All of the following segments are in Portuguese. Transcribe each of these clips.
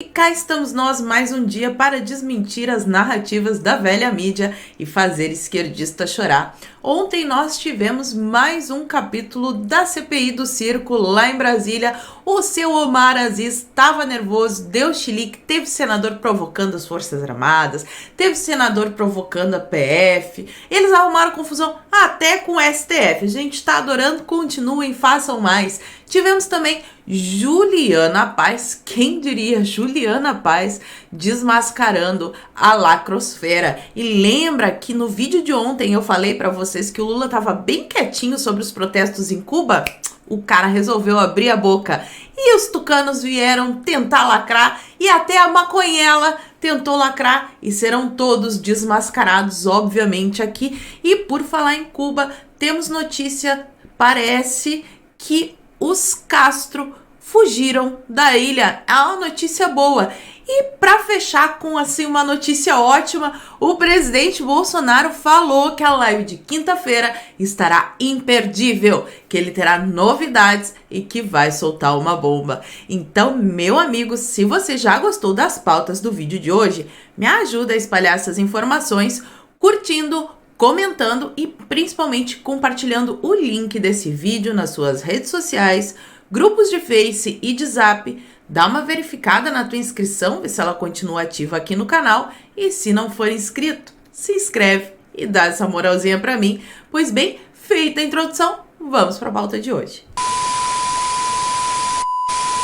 E cá estamos nós mais um dia para desmentir as narrativas da velha mídia e fazer esquerdista chorar. Ontem nós tivemos mais um capítulo da CPI do circo lá em Brasília. O seu Omar Aziz estava nervoso, deu chilique, teve senador provocando as Forças Armadas, teve senador provocando a PF. Eles arrumaram confusão até com o STF. A gente está adorando, continuem, façam mais. Tivemos também Juliana Paes, quem diria, Juliana Paes desmascarando a lacrosfera. E lembra que no vídeo de ontem eu falei para vocês que o Lula estava bem quietinho sobre os protestos em Cuba? O cara resolveu abrir a boca e os tucanos vieram tentar lacrar e até a maconhela tentou lacrar e serão todos desmascarados, obviamente, aqui. E por falar em Cuba, temos notícia, parece que os Castro fugiram da ilha. É uma notícia boa. E para fechar com assim uma notícia ótima, o presidente Bolsonaro falou que a live de quinta-feira estará imperdível, que ele terá novidades e que vai soltar uma bomba. Então, meu amigo, se você já gostou das pautas do vídeo de hoje, me ajuda a espalhar essas informações curtindo, comentando e principalmente compartilhando o link desse vídeo nas suas redes sociais, grupos de Face e de Zap. Dá uma verificada na tua inscrição, vê se ela continua ativa aqui no canal. E se não for inscrito, se inscreve e dá essa moralzinha pra mim. Pois bem, feita a introdução, vamos pra pauta de hoje.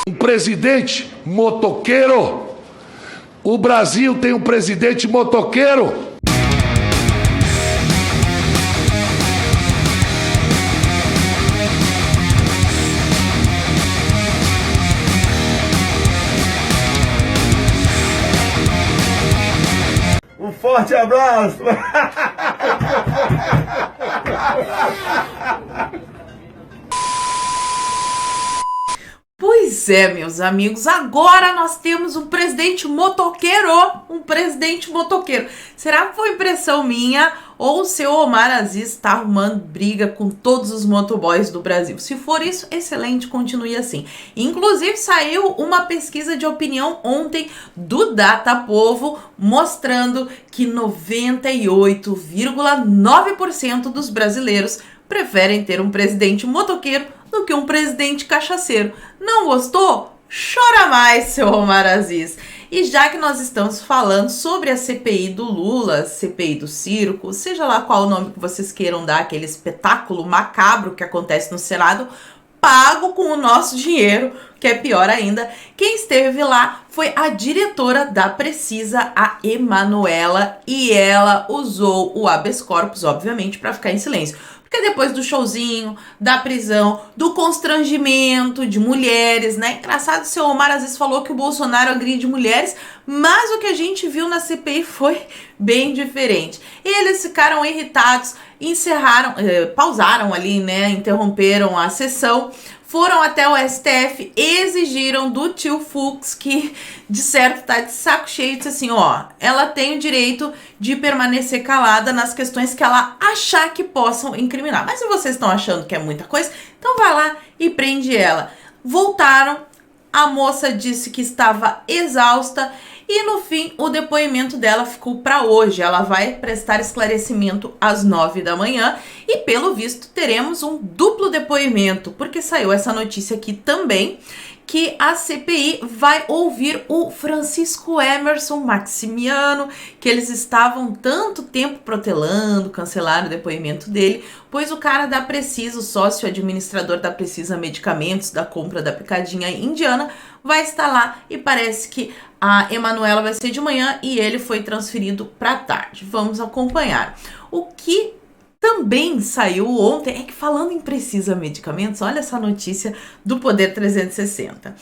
Um presidente motoqueiro. O Brasil tem um presidente motoqueiro. Um forte abraço! Pois é, meus amigos, agora nós temos um presidente motoqueiro, Será que foi impressão minha ou o seu Omar Aziz está arrumando briga com todos os motoboys do Brasil? Se for isso, excelente, continue assim. Inclusive, saiu uma pesquisa de opinião ontem do Datapovo mostrando que 98,9% dos brasileiros preferem ter um presidente motoqueiro do que um presidente cachaceiro. Não gostou? Chora mais, seu Omar Aziz. E já que nós estamos falando sobre a CPI do Lula, CPI do circo, seja lá qual o nome que vocês queiram dar, aquele espetáculo macabro que acontece no Senado, pago com o nosso dinheiro, que é pior ainda. Quem esteve lá foi a diretora da Precisa, a Emanuela, e ela usou o habeas corpus, obviamente, para ficar em silêncio. Porque depois do showzinho, da prisão, do constrangimento de mulheres, né? Engraçado, o seu Omar às vezes falou que o Bolsonaro agride mulheres, mas o que a gente viu na CPI foi bem diferente. Eles ficaram irritados, pausaram ali, né? Interromperam a sessão, foram até o STF, exigiram do tio Fux, que de certo tá de saco cheio, disse assim, ó, ela tem o direito de permanecer calada nas questões que ela achar que possam incriminar. Mas se vocês estão achando que é muita coisa, então vai lá e prende ela. Voltaram, a moça disse que estava exausta e no fim o depoimento dela ficou para hoje. Ela vai prestar esclarecimento às 9 da manhã e pelo visto teremos um duplo depoimento, porque saiu essa notícia aqui também que a CPI vai ouvir o Francisco Emerson Maximiano, que eles estavam tanto tempo protelando, cancelaram o depoimento dele, pois o cara da Precisa, o sócio administrador da Precisa Medicamentos, da compra da picadinha indiana, vai estar lá e parece que a Emanuela vai ser de manhã e ele foi transferido para tarde. Vamos acompanhar. O que também saiu ontem, é que falando em Precisa Medicamentos, olha essa notícia do Poder 360.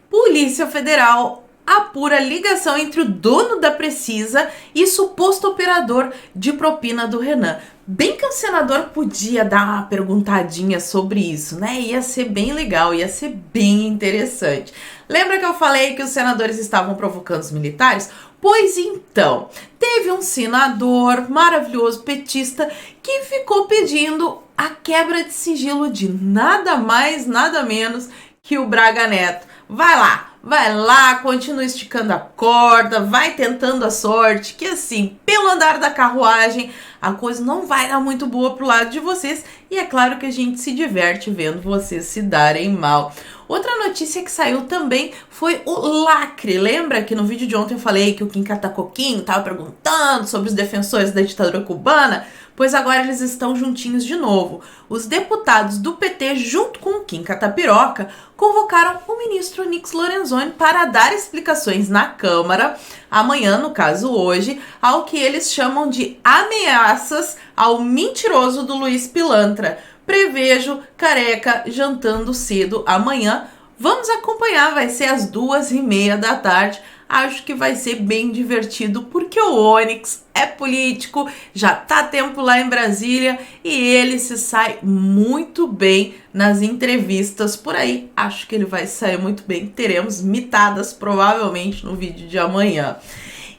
Polícia Federal apura ligação entre o dono da Precisa e suposto operador de propina do Renan. Bem que o senador podia dar uma perguntadinha sobre isso, né? Ia ser bem legal, ia ser bem interessante. Lembra que eu falei que os senadores estavam provocando os militares? Pois então, teve um senador maravilhoso petista que ficou pedindo a quebra de sigilo de nada mais, nada menos que o Braga Neto. Vai lá, vai lá, continua esticando a corda, vai tentando a sorte, que assim, pelo andar da carruagem, a coisa não vai dar muito boa pro lado de vocês, e é claro que a gente se diverte vendo vocês se darem mal. Outra notícia que saiu também foi o lacre. Lembra que no vídeo de ontem eu falei que o Kim Katakoquinho estava perguntando sobre os defensores da ditadura cubana? Pois agora eles estão juntinhos de novo. Os deputados do PT, junto com o Kim Katapiroca, convocaram o ministro Onyx Lorenzoni para dar explicações na Câmara, amanhã, no caso hoje, ao que eles chamam de ameaças ao mentiroso do Luiz Pilantra. Prevejo Careca jantando cedo amanhã. Vamos acompanhar, vai ser às 2h30 da tarde. Acho que vai ser bem divertido, porque o Onyx é político, já tá tempo lá em Brasília e ele se sai muito bem nas entrevistas por aí. Acho que ele vai sair muito bem. Teremos mitadas provavelmente no vídeo de amanhã.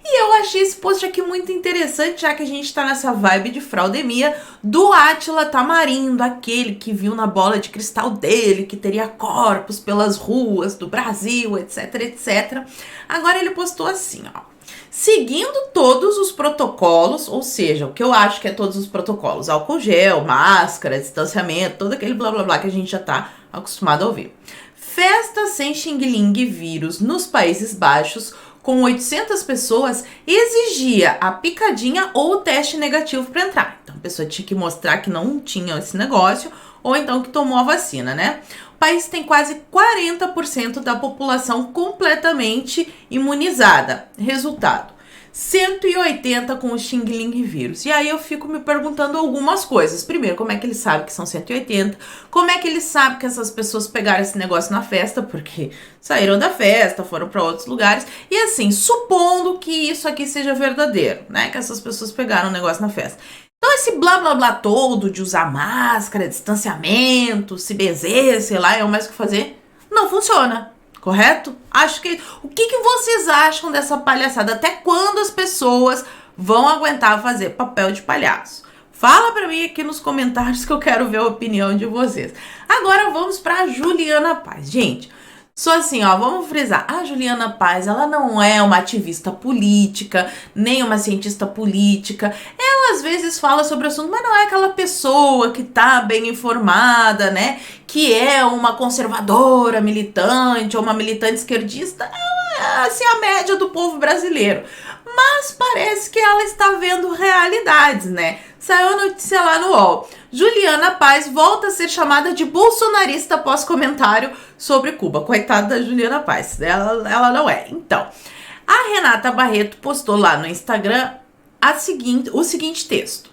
E eu achei esse post aqui muito interessante, já que a gente tá nessa vibe de fraudemia do Átila Tamarindo, aquele que viu na bola de cristal dele que teria corpos pelas ruas do Brasil, etc, etc. Agora ele postou assim, ó. Seguindo todos os protocolos, ou seja, o que eu acho que é todos os protocolos, álcool gel, máscara, distanciamento, todo aquele blá blá blá que a gente já tá acostumado a ouvir. Festa sem xing-ling vírus nos Países Baixos, com 800 pessoas, exigia a picadinha ou o teste negativo para entrar. Então a pessoa tinha que mostrar que não tinha esse negócio ou então que tomou a vacina, né? O país tem quase 40% da população completamente imunizada. Resultado: 180 com o xing-ling vírus. E aí eu fico me perguntando algumas coisas. Primeiro, como é que ele sabe que são 180? Como é que ele sabe que essas pessoas pegaram esse negócio na festa? Porque saíram da festa, foram para outros lugares. E assim, supondo que isso aqui seja verdadeiro, né? Que essas pessoas pegaram o negócio na festa. Então esse blá blá blá todo de usar máscara, distanciamento, se benzer, sei lá, é o mais que fazer, não funciona. Correto? Acho que... O que vocês acham dessa palhaçada? Até quando as pessoas vão aguentar fazer papel de palhaço? Fala pra mim aqui nos comentários que eu quero ver a opinião de vocês. Agora vamos pra Juliana Paz. Gente, só assim, ó, vamos frisar. A Juliana Paz, ela não é uma ativista política, nem uma cientista política. Ela às vezes fala sobre o assunto, mas não é aquela pessoa que tá bem informada, né? Que é uma conservadora militante ou uma militante esquerdista. Ela é assim, a média do povo brasileiro. Mas parece que ela está vendo realidades, né? Saiu a notícia lá no UOL. Juliana Paz volta a ser chamada de bolsonarista após comentário sobre Cuba. Coitada da Juliana Paz, ela não é. Então, a Renata Barreto postou lá no Instagram o seguinte texto.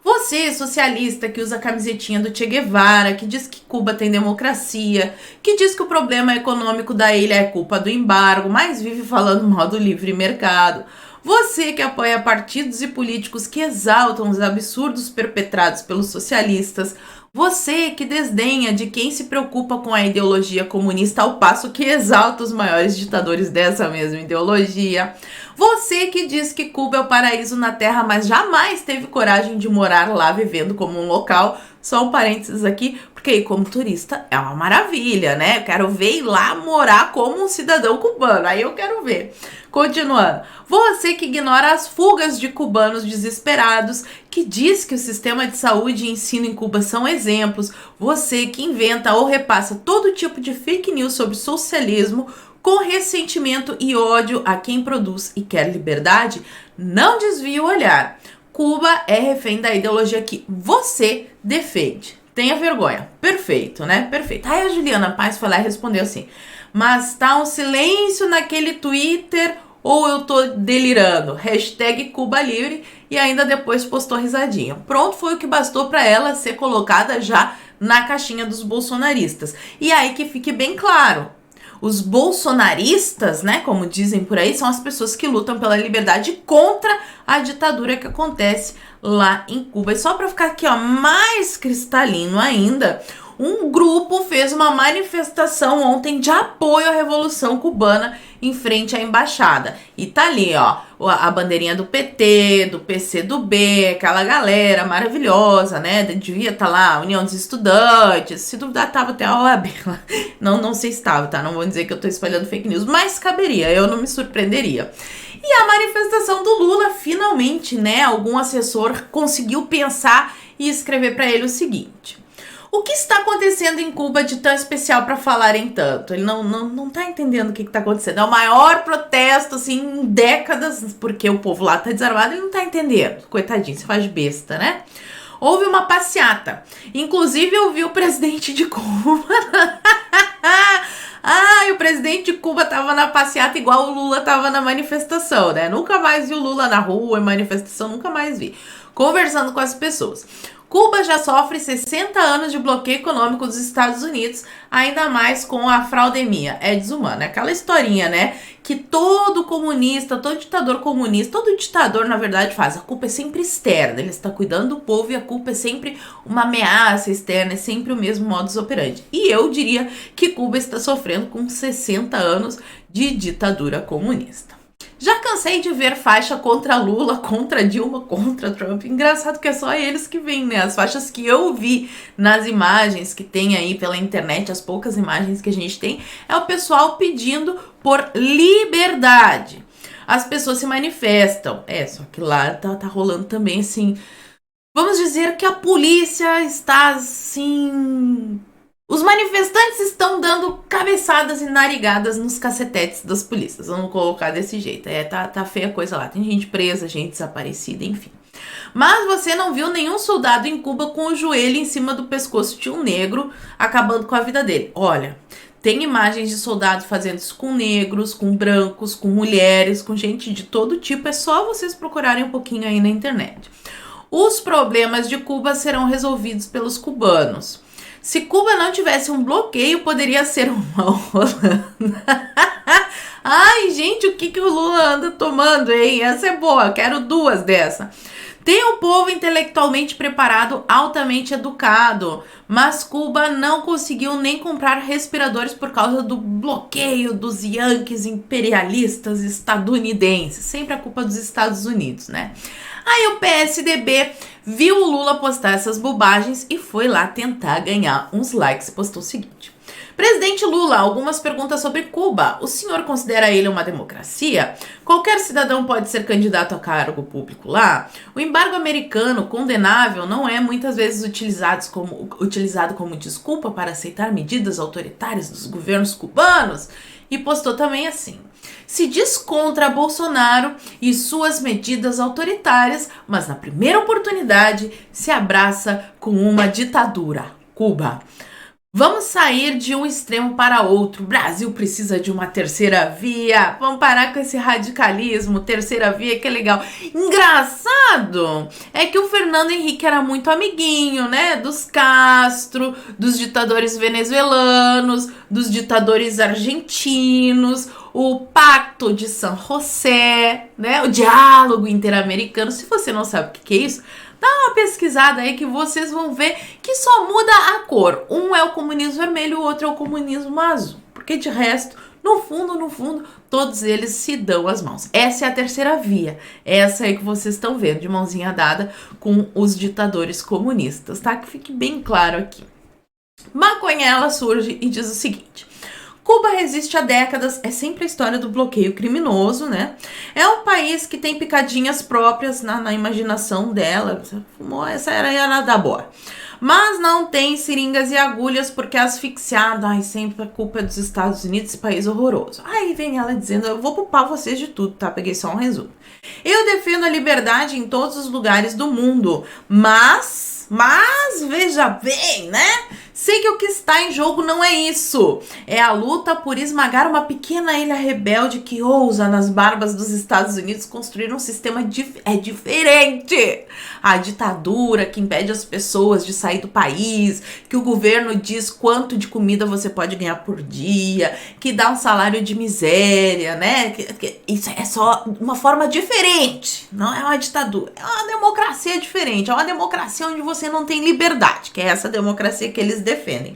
Você, socialista, que usa a camisetinha do Che Guevara, que diz que Cuba tem democracia, que diz que o problema econômico da ilha é culpa do embargo, mas vive falando mal do livre mercado. Você que apoia partidos e políticos que exaltam os absurdos perpetrados pelos socialistas. Você que desdenha de quem se preocupa com a ideologia comunista ao passo que exalta os maiores ditadores dessa mesma ideologia. Você que diz que Cuba é o paraíso na Terra, mas jamais teve coragem de morar lá vivendo como um local. Só um parênteses aqui, porque aí como turista é uma maravilha, né? Eu quero ver ir lá morar como um cidadão cubano, aí eu quero ver. Continuando, você que ignora as fugas de cubanos desesperados, que diz que o sistema de saúde e ensino em Cuba são exemplos, você que inventa ou repassa todo tipo de fake news sobre socialismo, com ressentimento e ódio a quem produz e quer liberdade, não desvie o olhar. Cuba é refém da ideologia que você defende. Tenha vergonha. Perfeito, né? Perfeito. Aí a Juliana Paz foi lá e respondeu assim, mas tá um silêncio naquele Twitter ou eu tô delirando? Hashtag Cuba Livre e ainda depois postou risadinha. Pronto, foi o que bastou para ela ser colocada já na caixinha dos bolsonaristas. E aí que fique bem claro, os bolsonaristas, né, como dizem por aí, são as pessoas que lutam pela liberdade contra a ditadura que acontece lá em Cuba. E só para ficar aqui, ó, mais cristalino ainda, Um grupo fez uma manifestação ontem de apoio à Revolução Cubana em frente à embaixada. E tá ali, ó, a bandeirinha do PT, do PCdoB, aquela galera maravilhosa, né? Devia estar lá, a União dos Estudantes, se duvidar, tava até a OAB lá. Não sei se estava, tá? Não vou dizer que eu tô espalhando fake news, mas caberia, eu não me surpreenderia. E a manifestação do Lula, finalmente, né? Algum assessor conseguiu pensar e escrever para ele o seguinte: o que está acontecendo em Cuba de tão especial para falarem tanto? Ele não tá entendendo o que está acontecendo. É o maior protesto, assim, em décadas, porque o povo lá tá desarmado, ele não tá entendendo. Coitadinho, se faz besta, né? Houve uma passeata. Inclusive, eu vi o presidente de Cuba. E o presidente de Cuba tava na passeata igual o Lula tava na manifestação, né? Nunca mais vi o Lula na rua, em manifestação, nunca mais vi. Conversando com as pessoas. Cuba já sofre 60 anos de bloqueio econômico dos Estados Unidos, ainda mais com a fraudemia. É desumano. É aquela historinha, né? Que todo comunista, todo ditador comunista, todo ditador, na verdade, faz. A culpa é sempre externa. Ele está cuidando do povo e a culpa é sempre uma ameaça externa, é sempre o mesmo modus operandi. E eu diria que Cuba está sofrendo com 60 anos de ditadura comunista. Já cansei de ver faixa contra Lula, contra Dilma, contra Trump. Engraçado que é só eles que vêm, né? As faixas que eu vi nas imagens que tem aí pela internet, as poucas imagens que a gente tem, é o pessoal pedindo por liberdade. As pessoas se manifestam. Só que lá tá rolando também, assim... Vamos dizer que a polícia está, assim... Os manifestantes estão dando cabeçadas e narigadas nos cacetetes das polícias. Vamos colocar desse jeito. Tá feia a coisa lá. Tem gente presa, gente desaparecida, enfim. Mas você não viu nenhum soldado em Cuba com o joelho em cima do pescoço de um negro, acabando com a vida dele. Olha, tem imagens de soldados fazendo isso com negros, com brancos, com mulheres, com gente de todo tipo. É só vocês procurarem um pouquinho aí na internet. Os problemas de Cuba serão resolvidos pelos cubanos. Se Cuba não tivesse um bloqueio, poderia ser uma Holanda. Ai, gente, o que o Lula anda tomando, hein? Essa é boa, quero duas dessa. Tem um povo intelectualmente preparado, altamente educado, mas Cuba não conseguiu nem comprar respiradores por causa do bloqueio dos yankees imperialistas estadunidenses. Sempre a culpa dos Estados Unidos, né? Aí o PSDB viu o Lula postar essas bobagens e foi lá tentar ganhar uns likes e postou o seguinte: presidente Lula, algumas perguntas sobre Cuba. O senhor considera ele uma democracia? Qualquer cidadão pode ser candidato a cargo público lá? O embargo americano, condenável, não é muitas vezes utilizado como desculpa para aceitar medidas autoritárias dos governos cubanos? E postou também assim: se diz contra Bolsonaro e suas medidas autoritárias, mas na primeira oportunidade se abraça com uma ditadura. Cuba. Vamos sair de um extremo para outro. O Brasil precisa de uma terceira via. Vamos parar com esse radicalismo. Terceira via, que legal. Engraçado é que o Fernando Henrique era muito amiguinho, né? Dos Castro, dos ditadores venezuelanos, dos ditadores argentinos, o Pacto de San José, né? O diálogo interamericano. Se você não sabe o que é isso, dá uma pesquisada aí que vocês vão ver que só muda a cor. Um é o comunismo vermelho, o outro é o comunismo azul. Porque de resto, no fundo, todos eles se dão as mãos. Essa é a terceira via. Essa aí que vocês estão vendo, de mãozinha dada com os ditadores comunistas, tá? Que fique bem claro aqui. Maconhela surge e diz o seguinte: Cuba resiste há décadas, é sempre a história do bloqueio criminoso, né? É um país que tem picadinhas próprias na imaginação dela. Fumou, essa era nada boa. Mas não tem seringas e agulhas porque é asfixiado. Ai, sempre a culpa é dos Estados Unidos, esse país horroroso. Aí vem ela dizendo: eu vou poupar vocês de tudo, tá? Peguei só um resumo. Eu defendo a liberdade em todos os lugares do mundo, mas veja bem, né? Sei que o que está em jogo não é isso. É a luta por esmagar uma pequena ilha rebelde que ousa, nas barbas dos Estados Unidos, construir um sistema diferente. A ditadura que impede as pessoas de sair do país, que o governo diz quanto de comida você pode ganhar por dia, que dá um salário de miséria, né? Isso é só uma forma diferente. Não é uma ditadura. É uma democracia diferente. É uma democracia onde você não tem liberdade, que é essa democracia que eles defendem.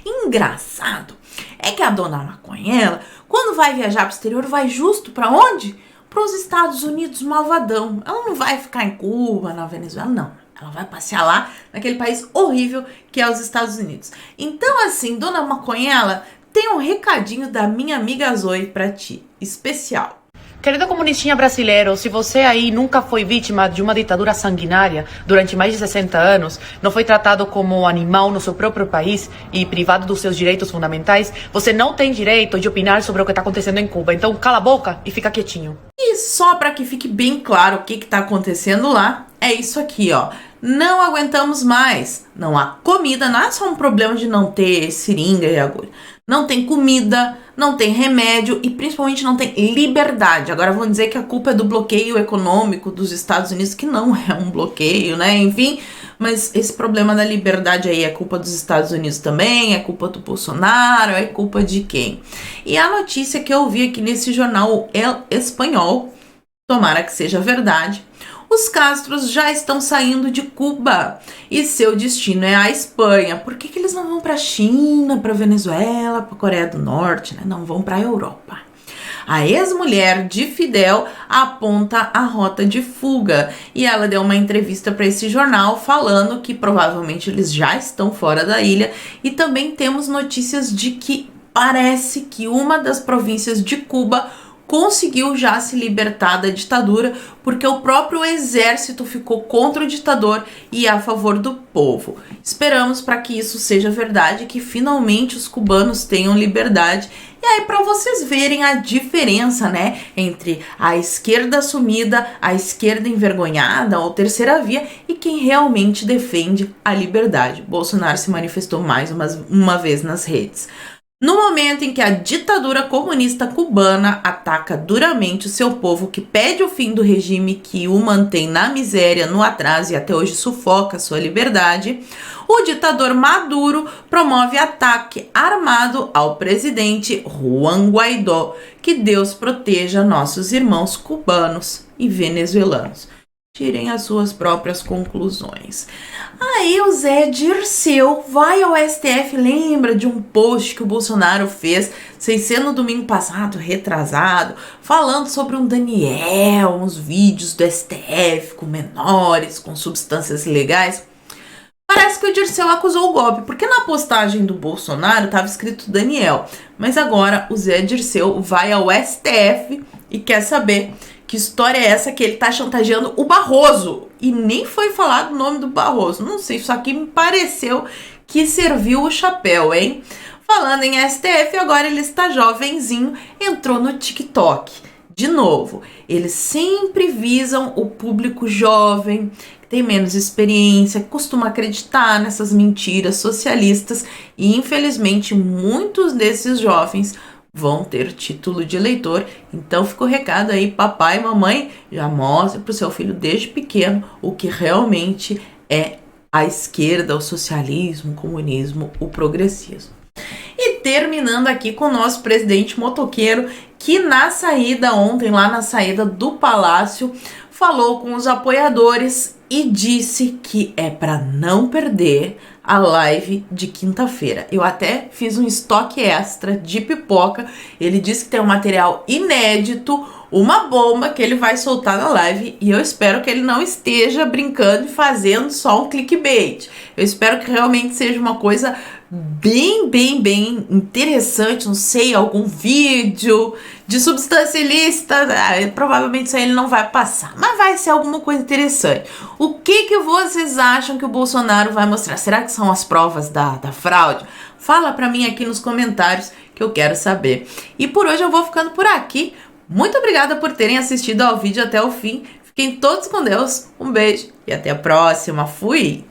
Engraçado é que a dona Maconhela, quando vai viajar pro exterior, vai justo para onde? Para os Estados Unidos, malvadão. Ela não vai ficar em Cuba, na Venezuela, não. Ela vai passear lá, naquele país horrível que é os Estados Unidos. Então, assim, dona Maconhela, tem um recadinho da minha amiga Zoe pra ti, especial. Querido comunistinha brasileiro, se você aí nunca foi vítima de uma ditadura sanguinária durante mais de 60 anos, não foi tratado como animal no seu próprio país e privado dos seus direitos fundamentais, você não tem direito de opinar sobre o que está acontecendo em Cuba. Então cala a boca e fica quietinho. E só para que fique bem claro o que está acontecendo lá, é isso aqui, ó. Não aguentamos mais. Não há comida, não é só um problema de não ter seringa e agulha. Não tem comida, não tem remédio e principalmente não tem liberdade. Agora vão dizer que a culpa é do bloqueio econômico dos Estados Unidos, que não é um bloqueio, né? Enfim, mas esse problema da liberdade aí é culpa dos Estados Unidos também, é culpa do Bolsonaro, é culpa de quem? E a notícia que eu vi aqui nesse jornal El Espanhol, tomara que seja verdade, os Castros já estão saindo de Cuba e seu destino é a Espanha. Por que eles não vão para a China, para a Venezuela, para a Coreia do Norte, né? Não vão para a Europa. A ex-mulher de Fidel aponta a rota de fuga e ela deu uma entrevista para esse jornal falando que provavelmente eles já estão fora da ilha e também temos notícias de que parece que uma das províncias de Cuba conseguiu já se libertar da ditadura porque o próprio exército ficou contra o ditador e a favor do povo. Esperamos para que isso seja verdade, que finalmente os cubanos tenham liberdade. E aí para vocês verem a diferença, né, entre a esquerda sumida, a esquerda envergonhada ou terceira via e quem realmente defende a liberdade. Bolsonaro se manifestou mais uma vez nas redes. No momento em que a ditadura comunista cubana ataca duramente o seu povo, que pede o fim do regime que o mantém na miséria, no atraso e até hoje sufoca sua liberdade, o ditador Maduro promove ataque armado ao presidente Juan Guaidó. Que Deus proteja nossos irmãos cubanos e venezuelanos. Tirem as suas próprias conclusões. Aí o Zé Dirceu vai ao STF, lembra de um post que o Bolsonaro fez, sem ser no domingo passado, retrasado, falando sobre um Daniel, uns vídeos do STF com menores, com substâncias ilegais. Parece que o Dirceu acusou o golpe, porque na postagem do Bolsonaro estava escrito Daniel, mas agora o Zé Dirceu vai ao STF e quer saber que história é essa que ele tá chantageando o Barroso. E nem foi falado o nome do Barroso. Não sei, isso aqui me pareceu que serviu o chapéu, hein? Falando em STF, agora ele está jovenzinho, entrou no TikTok. De novo, eles sempre visam o público jovem, que tem menos experiência, que costuma acreditar nessas mentiras socialistas. E infelizmente muitos desses jovens vão ter título de eleitor, então fica o recado aí, papai e mamãe, já mostra pro seu filho desde pequeno o que realmente é a esquerda, o socialismo, o comunismo, o progressismo. E terminando aqui com o nosso presidente motoqueiro, que na saída ontem, lá na saída do Palácio, falou com os apoiadores e disse que é para não perder a live de quinta-feira. Eu até fiz um estoque extra de pipoca. Ele disse que tem um material inédito, uma bomba que ele vai soltar na live e eu espero que ele não esteja brincando e fazendo só um clickbait. Eu espero que realmente seja uma coisa bem interessante, não sei, algum vídeo de substância ilícita, provavelmente isso aí ele não vai passar, mas vai ser alguma coisa interessante. O que vocês acham que o Bolsonaro vai mostrar? Será que são as provas da fraude? Fala pra mim aqui nos comentários que eu quero saber. E por hoje eu vou ficando por aqui. Muito obrigada por terem assistido ao vídeo até o fim. Fiquem todos com Deus, um beijo e até a próxima. Fui!